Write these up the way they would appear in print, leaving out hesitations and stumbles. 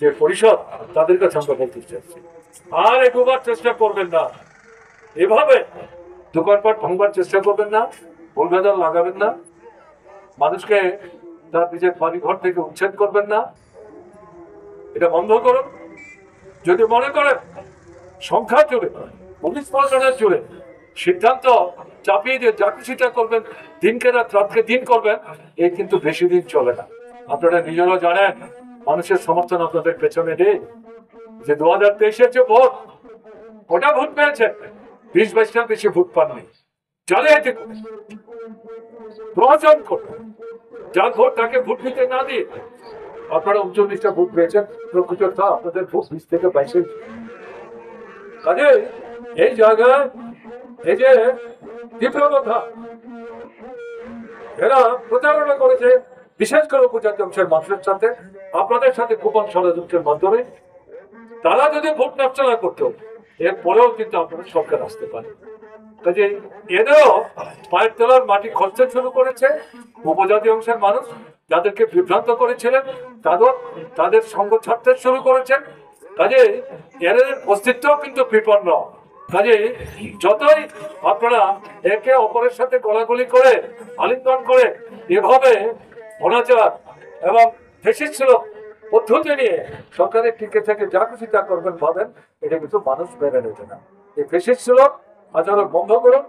যে পরিষদ, তাদের কাছে আমরা বলতে চাচ্ছি, আর এগোবার চেষ্টা করবেন না, এভাবে দোকানপাট ভাঙবার চেষ্টা করবেন না, ভুলভেজাল লাগাবেন না, মানুষকে তার নিজের বাড়িঘর থেকে উচ্ছেদ করবেন না, এটা বন্ধ করুন। যদি মনে করেন সংখ্যা জুড়ে, পুলিশ প্রশাসনের জুড়ে সিদ্ধান্ত চাপিয়ে দিয়ে যা কিছুটা করবেন, দিনকে রাত রাতকে দিন করবেন, এই কিন্তু বেশি দিন চলে না। আপনারা নিজেরাও জানেন মানুষের সমর্থন আপনাদের পেছনে নেই। যে 2023-এর যে ভোট, ওটা ভোট পেয়েছে, 20-22টার বেশি ভোট পাননি। জালিয়াতি প্রয়োজন করবে, যার ভোট তাকে ভোট দিতে না দিয়ে আপনারা 39টা ভোট পেয়েছেন, প্রকৃত আপনাদের ভোট 20 থেকে 22। কাজে এই জায়গায় এই যে তীব্রতা এরা প্রচারণা করেছে, বিশেষ করে উপজাতি অংশের মানুষের সাথে, আপনাদের সাথে গোপন ষড়যন্ত্রের মাধ্যমে, তারা যদি ভোট নষ্ট না করতো, এরপরেও কিন্তু আপনাদের সরকার আসতে পারে। কাজে এদেরও পায়ের তলার মাটি খসতে শুরু করেছে। উপজাতি অংশের মানুষ যাদেরকে বিভ্রান্ত করেছিলেন, তাদের সঙ্গ ছাড়তে শুরু করেছেন। কাজে এদের অস্তিত্ব কিন্তু বিপন্ন। কাজে যতই আপনারা একে অপরের সাথে গলাগলি করে, আলিঙ্গন করে, এভাবে অনাচার এবং ফ্যাসিস্ট পদ্ধতি নিয়ে সরকারের টিকে থেকে যা খুশি তা করবেন ভাবেন, এটা কিন্তু মানুষ মেনে নেবে না। এই ফ্যাসিস্ট আচরণ বন্ধ করুন,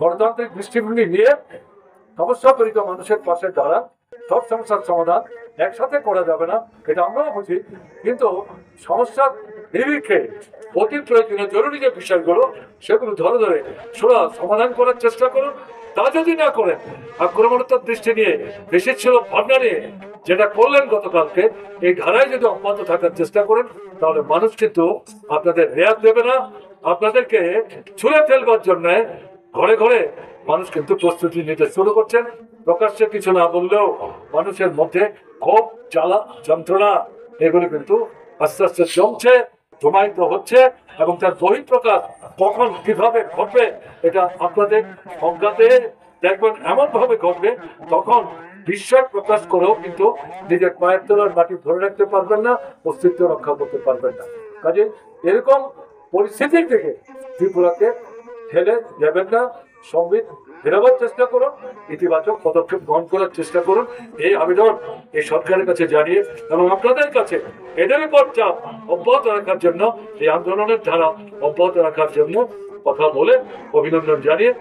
গণতান্ত্রিক দৃষ্টিভঙ্গি নিয়ে সমস্যা পীড়িত মানুষের পাশে দাঁড়ান। সব সমস্যার সমাধান একসাথে করা যাবে না, এটা আমরাও বুঝি, কিন্তু সমস্যার নিরিখে অতি প্রয়োজনীয় জরুরি যে বিষয়গুলো, সেগুলো ধরে ধরে সমাধান করার চেষ্টা করুন। তা যদি না করেন, আক্রমণাত্মক দৃষ্টি নিয়ে বেশি ভাবনা নিয়ে যেটা করলেন গতকালকে, এই ধারায় যদি অব্যাহত থাকার চেষ্টা করেন, তাহলে মানুষ কিন্তু আপনাদের রেয়াত দেবে না। আপনাদেরকে ছুঁড়ে ফেলবার জন্য ঘরে ঘরে মানুষ কিন্তু প্রস্তুতি নিতে শুরু করছেন। প্রকাশ্যে কিছু না বললেও মানুষের মধ্যে ক্ষোভ, জ্বালা, যন্ত্রণা, এগুলো কিন্তু আস্তে আস্তে জমছে, জমায়িত হচ্ছে, এবং তার বহিঃপ্রকাশ কখন কিভাবে ঘটবে, এটা আপনাদের অজ্ঞাতে দেখবেন এমন ভাবে ঘটবে, তখন বিশ্বাস প্রকাশ করেও কিন্তু নিজের পায়ের তলার মাটি ধরে রাখতে পারবেন না, অস্তিত্ব রক্ষা করতে পারবেন না। কাজে এরকম পরিস্থিতি থেকে ত্রিপুরাকে ঠেলে যাবেন না, সংবিধান ফেরাবার চেষ্টা করুন, ইতিবাচক পদক্ষেপ গ্রহণ করার চেষ্টা করুন। এই আবেদন এই সরকারের কাছে জানিয়ে, এবং আপনাদের কাছে এদের উপর চাপ অব্যাহত রাখার জন্য, এই আন্দোলনের ধারা অব্যাহত রাখার জন্য কথা বলে অভিনন্দন জানিয়ে